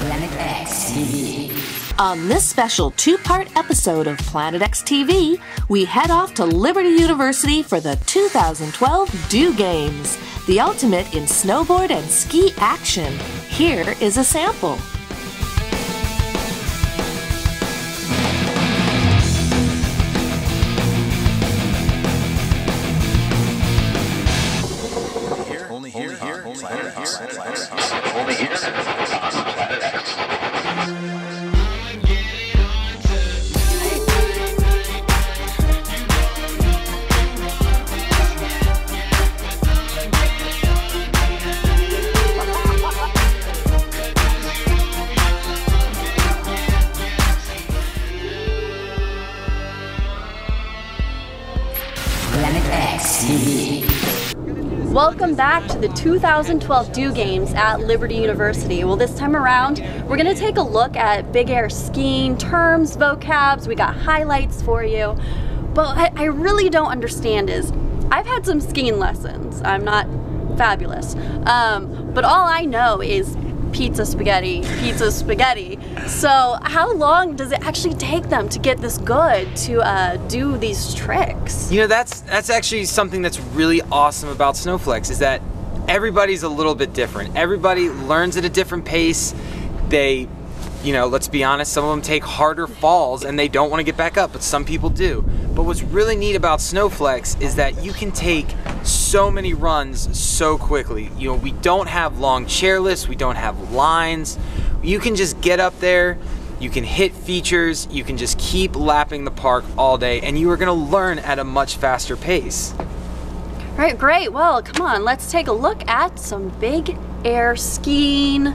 Planet X TV. On this special two-part episode of Planet X TV, we head off to Liberty University for the 2012 Dew Games, the ultimate in snowboard and ski action. Here is a sample. Only here on Planet X. Planet X TV. Welcome back to the 2012 Dew Games at Liberty University. Well, this time around, we're going to take a look at big air skiing, terms, vocabs. We got highlights for you. But what I really don't understand is, I've had some skiing lessons. I'm not fabulous. But all I know is pizza, spaghetti, pizza, spaghetti. So how long does it actually take them to get this good to do these tricks? You know, that's actually something that's really awesome about Snowflex, is that everybody's a little bit different. Everybody learns at a different pace. They, you know, let's be honest, some of them take harder falls and they don't want to get back up, but some people do. But what's really neat about Snowflex is that you can take so many runs so quickly. You know, we don't have long chairlifts, we don't have lines. You can just get up there, you can hit features, you can just keep lapping the park all day, and you are gonna learn at a much faster pace. All right, great. Well, come on, let's take a look at some big air skiing.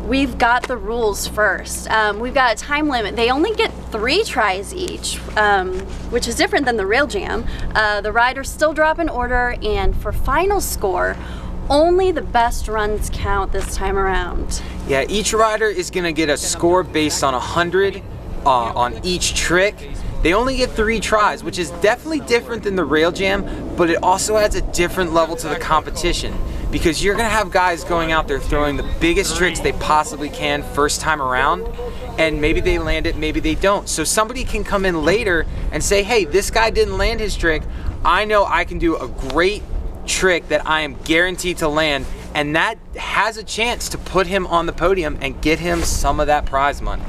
We've got the rules first. We've got a time limit. They only get 3 tries each, which is different than the rail jam. The riders still drop an order, and for final score, only the best runs count this time around. Yeah, each rider is gonna get a score based on 100 on each trick. They only get 3 tries, which is definitely different than the rail jam, but it also adds a different level to the competition, because you're gonna have guys going out there throwing the biggest tricks they possibly can first time around, and maybe they land it, maybe they don't. So somebody can come in later and say, hey, this guy didn't land his trick. I know I can do a great trick that I am guaranteed to land, and that has a chance to put him on the podium and get him some of that prize money.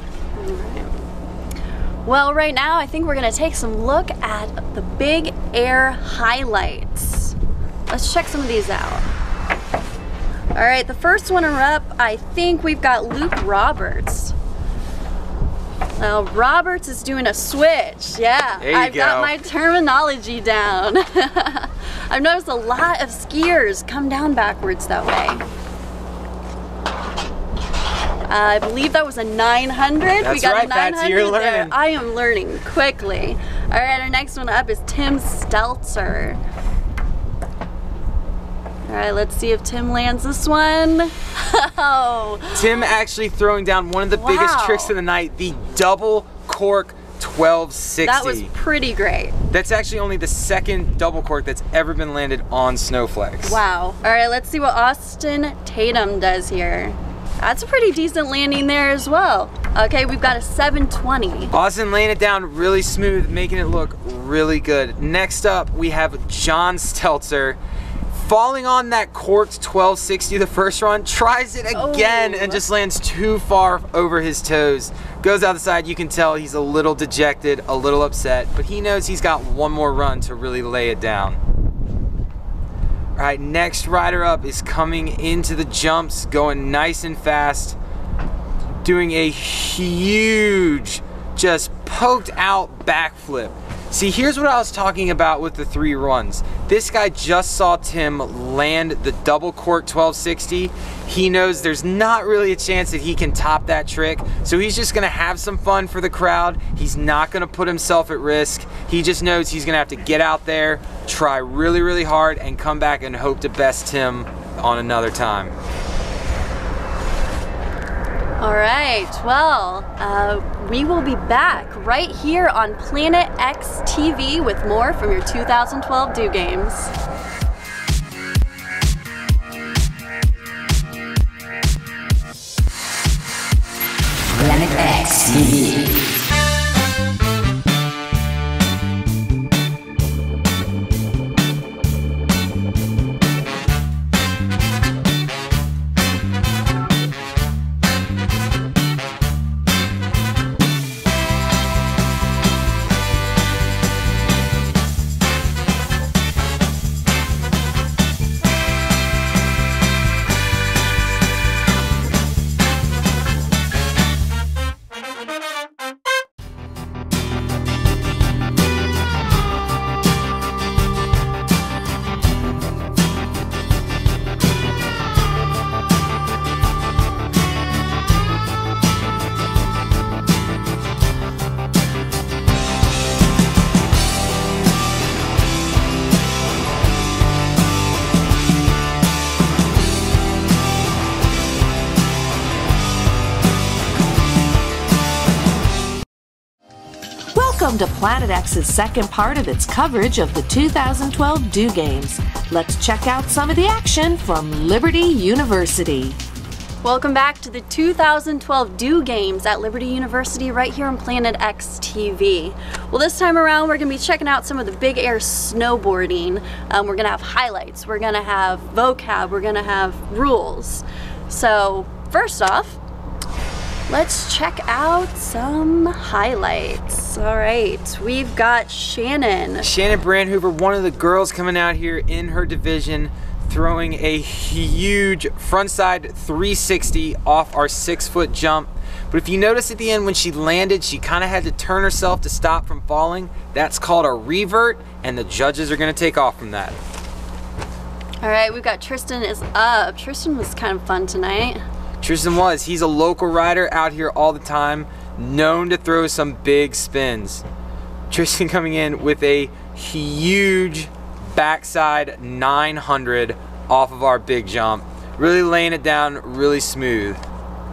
Well, right now, I think we're gonna take some look at the big air highlights. Let's check some of these out. All right, the first one up, I think we've got Luke Roberts. Now, Roberts is doing a switch. Yeah, I've got my terminology down. I've noticed a lot of skiers come down backwards that way. I believe that was a 900. That's we got right, a 900 Patsy, you're learning. there. I am learning quickly. All right, our next one up is Tim Stelzer. All right, let's see if Tim lands this one. Oh. Tim actually throwing down one of the biggest tricks of the night, the double cork 1260. That was pretty great. That's actually only the second double cork that's ever been landed on Snowflex. Wow. All right, let's see what Austin Tatum does here. That's a pretty decent landing there as well. Okay, we've got a 720. Austin laying it down really smooth, making it look really good. Next up, we have John Stelzer. Falling on that corked 1260 the first run, tries it again and just lands too far over his toes. Goes out the side, you can tell he's a little dejected, a little upset, but he knows he's got one more run to really lay it down. All right, next rider up is coming into the jumps, going nice and fast, doing a huge, just poked out backflip. See, here's what I was talking about with the 3 runs. This guy just saw Tim land the double cork 1260. He knows there's not really a chance that he can top that trick, so he's just gonna have some fun for the crowd. He's not gonna put himself at risk. He just knows he's gonna have to get out there, try really, really hard, and come back and hope to best Tim on another time. All right, well, we will be back right here on Planet X TV with more from your 2012 Dew Games. Planet X TV. Welcome to Planet X's second part of its coverage of the 2012 DO Games. Let's check out some of the action from Liberty University. Welcome back to the 2012 DO Games at Liberty University right here on Planet X TV. Well, this time around we're going to be checking out some of the big air snowboarding. We're going to have highlights, we're going to have vocab, we're going to have rules. So first off, let's check out some highlights. All right, we've got Shannon. Shannon Brandhoover, one of the girls coming out here in her division, throwing a huge frontside 360 off our 6-foot jump. But if you notice at the end when she landed, she kind of had to turn herself to stop from falling. That's called a revert, and the judges are going to take off from that. All right, we've got Tristan is up. Tristan was kind of fun tonight. Tristan was. He's a local rider out here all the time, known to throw some big spins. Tristan coming in with a huge backside 900 off of our big jump. Really laying it down really smooth.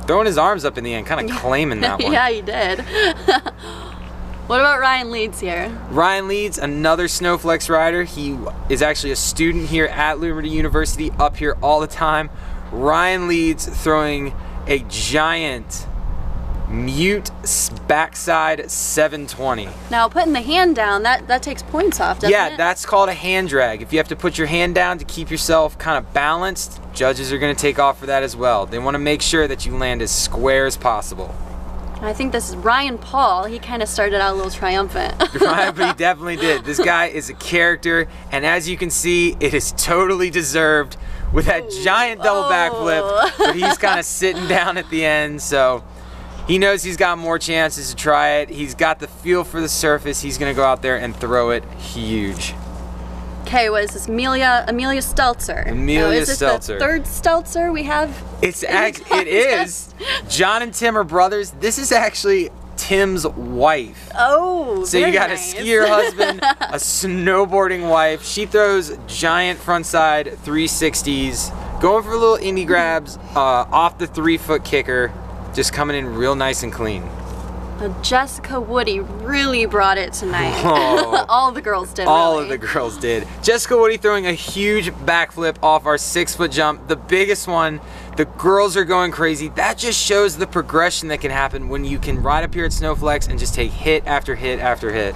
Throwing his arms up in the end, kind of claiming that one. Yeah, he did. What about Ryan Leeds here? Ryan Leeds, another Snowflex rider. He is actually a student here at Liberty University, up here all the time. Ryan Leeds throwing a giant mute backside 720. Now putting the hand down, that takes points off, doesn't it? Yeah, that's called a hand drag. If you have to put your hand down to keep yourself kind of balanced, judges are going to take off for that as well. They want to make sure that you land as square as possible. I think this is Ryan Paul. He kind of started out a little triumphant. Right, but he definitely did. This guy is a character, and as you can see, it is totally deserved with that giant double backflip, but he's kind of sitting down at the end, so he knows he's got more chances to try it. He's got the feel for the surface. He's going to go out there and throw it huge. Okay, what is this? Amelia Stelzer. Amelia is this Stelzer. The third Stelzer we have? It is. John and Tim are brothers. This is actually Tim's wife. Oh, so you got nice. a skier husband, a snowboarding wife. She throws giant frontside 360s, going for little indie grabs off the 3-foot kicker, just coming in real nice and clean. Jessica Woody really brought it tonight. Oh. All the girls did. All really. of the girls did. Jessica Woody throwing a huge backflip off our 6-foot jump, the biggest one. The girls are going crazy. That just shows the progression that can happen when you can ride up here at Snowflex and just take hit after hit after hit.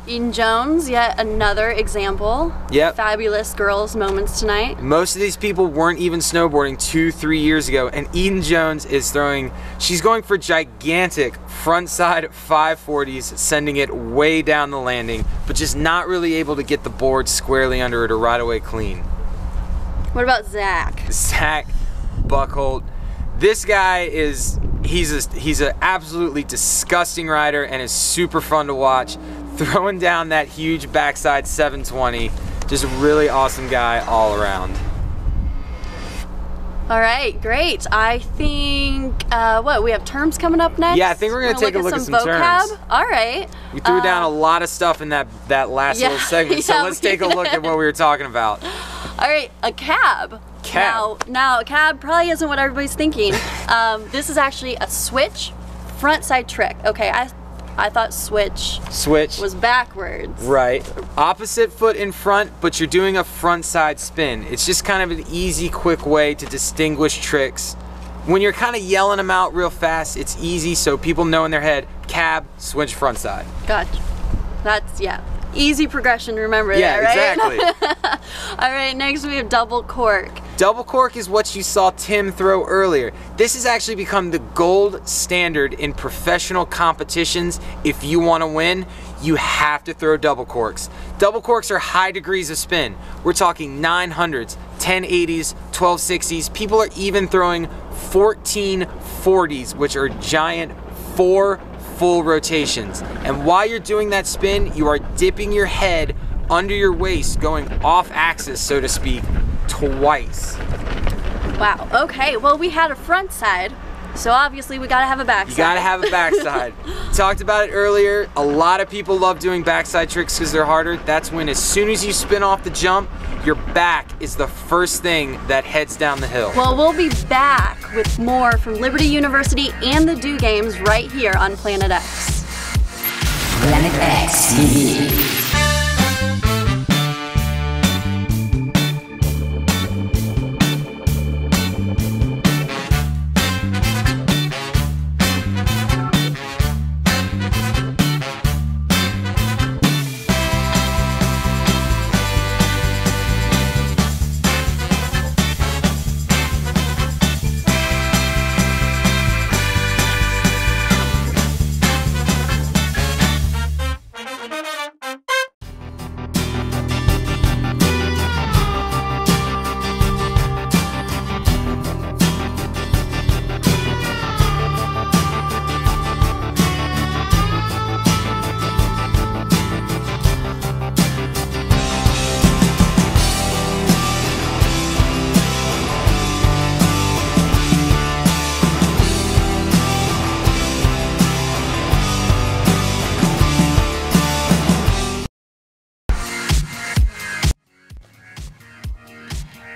Eden Jones, yet another example. Yep. Fabulous girls moments tonight. Most of these people weren't even snowboarding 2-3 years ago, and Eden Jones is throwing, she's going for gigantic frontside 540s, sending it way down the landing, but just not really able to get the board squarely under her to ride away clean. What about Zach? Zach Buckholt. This guy is, he's an absolutely disgusting rider and is super fun to watch. Throwing down that huge backside 720. Just a really awesome guy all around. All right, great. I think, what, we have terms coming up next? Yeah, I think we're going to take a look at some vocab. terms. All right. We threw down a lot of stuff in that last little segment, so let's take a look at what we were talking about. All right, a cab. Now, a cab probably isn't what everybody's thinking. This is actually a switch front side trick. Okay, I thought switch was backwards. Right. Opposite foot in front, but you're doing a front side spin. It's just kind of an easy, quick way to distinguish tricks When you're kind of yelling them out real fast, it's easy so people know in their head, cab, switch front side. Gotcha. That's, yeah, easy progression to remember that, right? Yeah, exactly. All right, next we have double cork. Double cork is what you saw Tim throw earlier. This has actually become the gold standard in professional competitions. If you want to win, you have to throw double corks. Double corks are high degrees of spin. We're talking 900s, 1080s, 1260s. People are even throwing 1440s, which are giant 4 full rotations. And while you're doing that spin, you are dipping your head under your waist, going off axis, so to speak, twice. Wow, okay, well we had a front side, so obviously we gotta have a backside. You gotta have a backside. Talked about it earlier, a lot of people love doing backside tricks because they're harder. That's when as soon as you spin off the jump, your back is the first thing that heads down the hill. Well, we'll be back with more from Liberty University and the Do Games right here on Planet X. Planet X TV.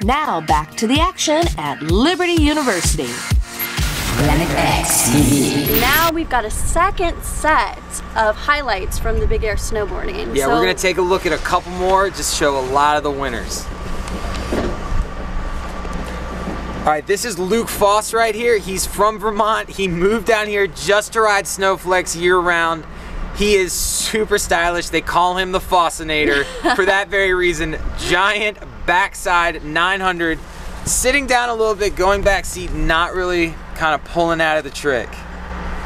Now back to the action at Liberty University. Planet X TV. Now we've got a second set of highlights from the big air snowboarding. Yeah, we're gonna take a look at a couple more, just show a lot of the winners. All right, this is Luke Foss right here. He's from Vermont. He moved down here just to ride Snowflex year round. He is super stylish. They call him the Fossinator for that very reason. Giant backside 900, sitting down a little bit, going back seat, not really kind of pulling out of the trick.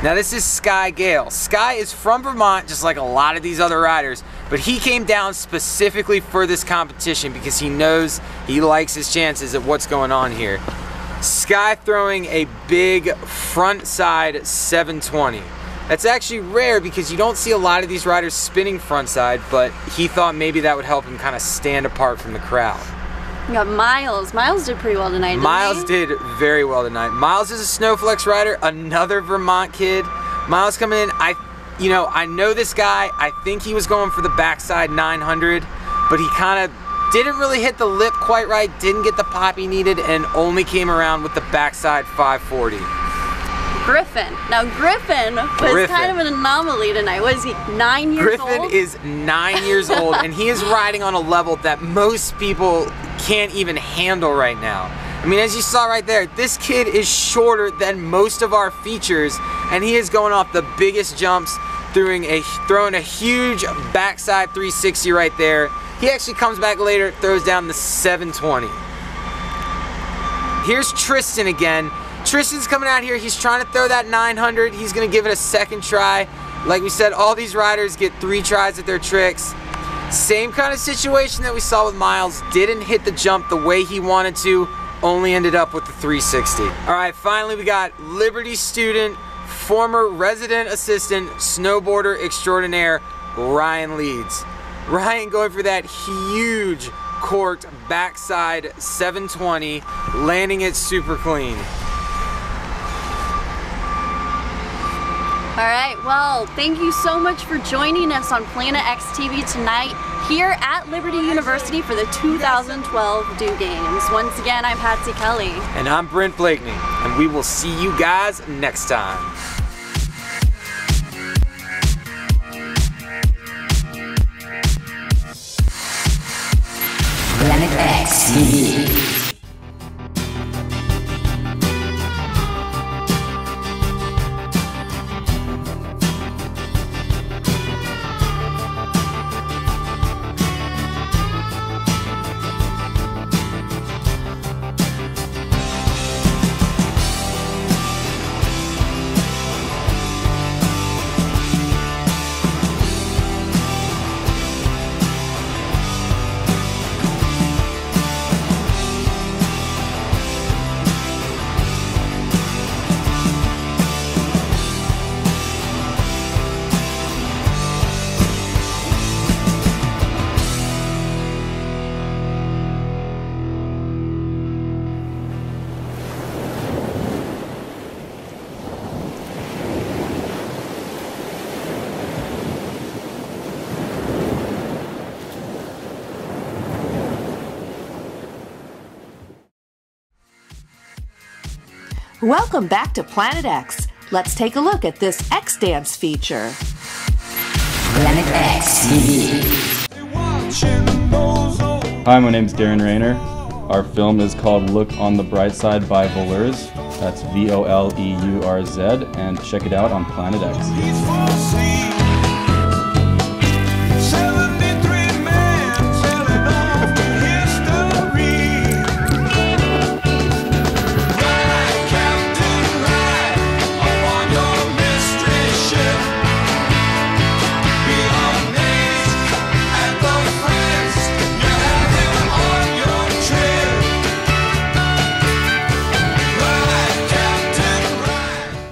Now this is Sky Gale. Sky is from Vermont, just like a lot of these other riders, but he came down specifically for this competition because he knows he likes his chances at what's going on here. Sky throwing a big front side 720. That's actually rare because you don't see a lot of these riders spinning front side, but he thought maybe that would help him kind of stand apart from the crowd. We got Miles. Miles did pretty well tonight, didn't Miles he? did very well tonight. Miles is a Snowflex rider, another Vermont kid. Miles coming in, I know this guy. I think he was going for the backside 900, but he kind of didn't really hit the lip quite right, didn't get the pop he needed, and only came around with the backside 540. Griffin. Now Griffin was kind of an anomaly tonight. What is he, 9 years old? Griffin is 9 years old, and he is riding on a level that most people can't even handle right now. I mean, as you saw right there, this kid is shorter than most of our features, and he is going off the biggest jumps, throwing a huge backside 360 right there. He actually comes back later, throws down the 720. Here's Tristan again. Tristan's coming out here, he's trying to throw that 900. He's gonna give it a second try. Like we said, all these riders get 3 tries at their tricks. Same kind of situation that we saw with Miles. Didn't hit the jump the way he wanted to, only ended up with the 360. All right, finally we got Liberty student, former resident assistant, snowboarder extraordinaire, Ryan Leeds. Ryan going for that huge corked backside 720, landing it super clean. All right, well, thank you so much for joining us on Planet X TV tonight here at Liberty University for the 2012 Do Games. Once again, I'm Patsy Kelly. And I'm Brent Blakeney, and we will see you guys next time. Planet X TV. Welcome back to Planet X. Let's take a look at this X Dance feature. Planet X TV. Hi, my name is Darren Rayner. Our film is called Look on the Bright Side by Voleurz. That's Voleurz, and check it out on Planet X.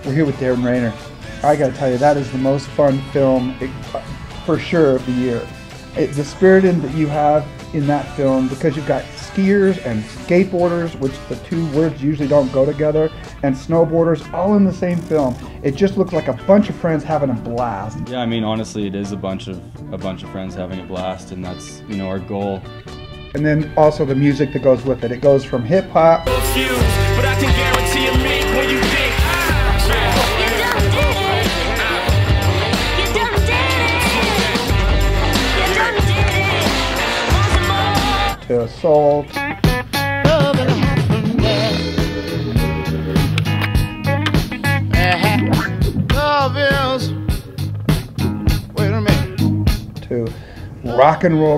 We're here with Darren Rayner. I gotta tell you, that is the most fun film, for sure, of the year. The spirit that you have in that film, because you've got skiers and skateboarders, which the two words usually don't go together, and snowboarders, all in the same film. It just looks like a bunch of friends having a blast. Yeah, I mean, honestly, it is a bunch of friends having a blast, and that's, you know, our goal. And then also the music that goes with it. It goes from hip hop. But I can guarantee you make when you think. To soul. To rock and roll.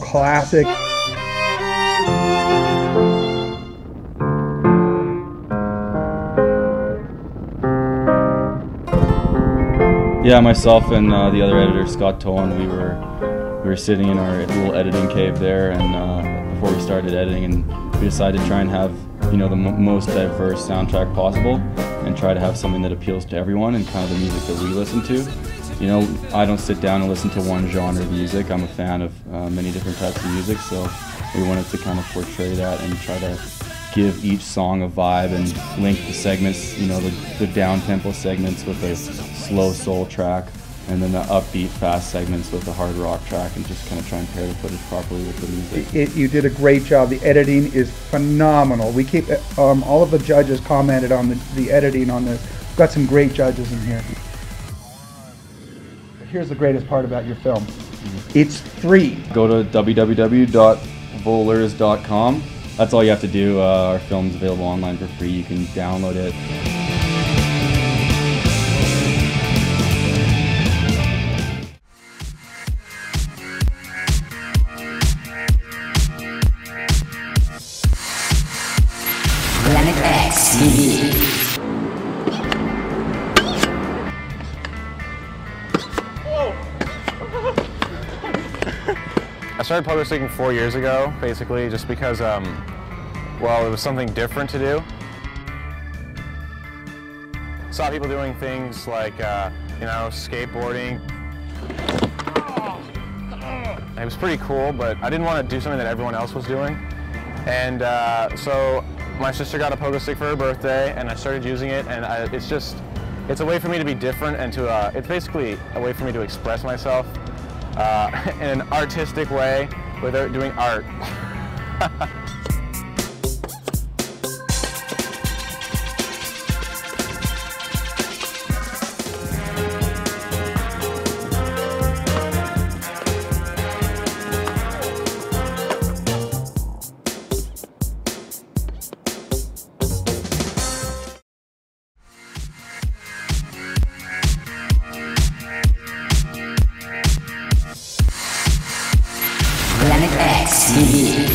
Classic. Yeah, myself and the other editor, Scott Tolan, we were sitting in our little editing cave there, and before we started editing, and we decided to try and have, you know, the most diverse soundtrack possible, and try to have something that appeals to everyone and kind of the music that we listen to. You know, I don't sit down and listen to one genre of music. I'm a fan of many different types of music, so we wanted to kind of portray that and try to give each song a vibe and link the segments, you know, the down-tempo segments with a slow soul track, and then the upbeat, fast segments with the hard rock track, and just kind of try and pair the footage properly with the music. You did a great job. The editing is phenomenal. We keep all of the judges commented on the editing on this. We've got some great judges in here. Here's the greatest part about your film. It's free. Go to www.voleurz.com. That's all you have to do. Our film's available online for free. You can download it. Planet X TV. I started pogo sticking 4 years ago, basically, just because, well, it was something different to do. Saw people doing things like, you know, skateboarding. It was pretty cool, but I didn't want to do something that everyone else was doing. And so my sister got a pogo stick for her birthday, and I started using it, and it's a way for me to be different, and it's basically a way for me to express myself in an artistic way without doing art. Planet X TV.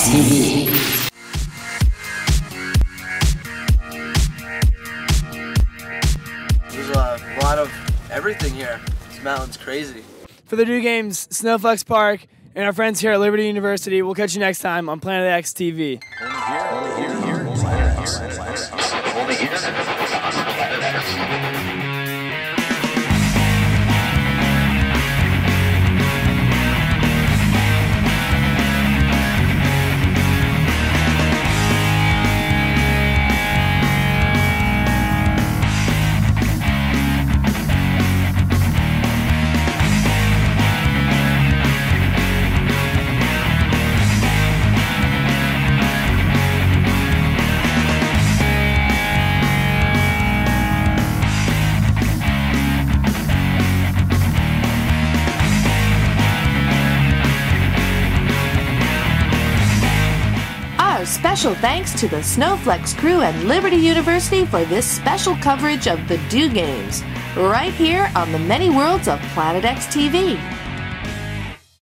X TV. There's a lot of everything here. This mountain's crazy. For the Dew Games, Snowflex Park, and our friends here at Liberty University, we'll catch you next time on Planet X TV. Only here on Planet X. Special thanks to the Snowflex crew and Liberty University for this special coverage of the Dew Games, right here on the many worlds of Planet X TV.